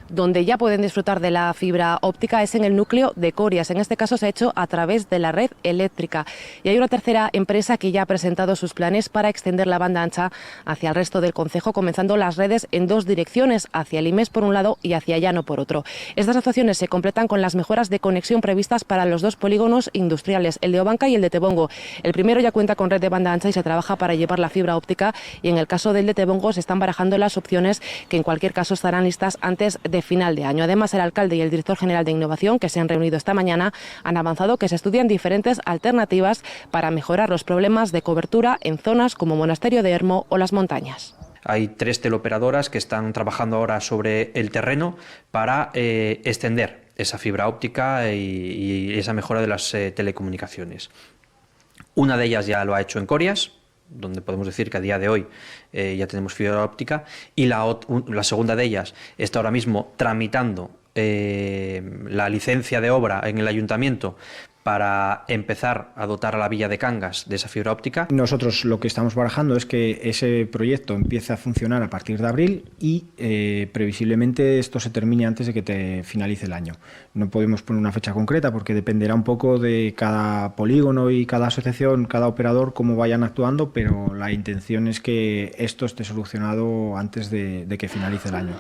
donde ya pueden disfrutar de la fibra óptica es en el núcleo de Corias. En este caso se ha hecho a través de la red eléctrica. Y hay una tercera empresa que ya ha presentado sus planes para extender la banda ancha hacia el resto del concejo, comenzando las redes en dos direcciones, hacia el IMES por un lado y hacia Llano por otro. Estas actuaciones se completan con las mejoras de conexión previstas para los dos polígonos industriales, el de Obanca y el de Tebongo. El primero ya cuenta con red de banda ancha y se trabaja para llevar la fibra óptica, y en el caso del de Tebongo se están barajando las opciones que en cualquier caso estarán listas antes de final de año. Además, el alcalde y el director general de Innovación, que se han reunido esta mañana, han avanzado que se estudian diferentes alternativas para mejorar los problemas de cobertura en zonas como Monasterio de Hermo o las montañas. Hay 3 teleoperadoras que están trabajando ahora sobre el terreno para extender esa fibra óptica y esa mejora de las telecomunicaciones. Una de ellas ya lo ha hecho en Corias, donde podemos decir que a día de hoy ya tenemos fibra óptica, y la segunda de ellas está ahora mismo tramitando la licencia de obra en el ayuntamiento para empezar a dotar a la villa de Cangas de esa fibra óptica. Nosotros lo que estamos barajando es que ese proyecto empiece a funcionar a partir de abril y previsiblemente esto se termine antes de que finalice el año. No podemos poner una fecha concreta porque dependerá un poco de cada polígono y cada asociación, cada operador, cómo vayan actuando, pero la intención es que esto esté solucionado antes de que finalice el año.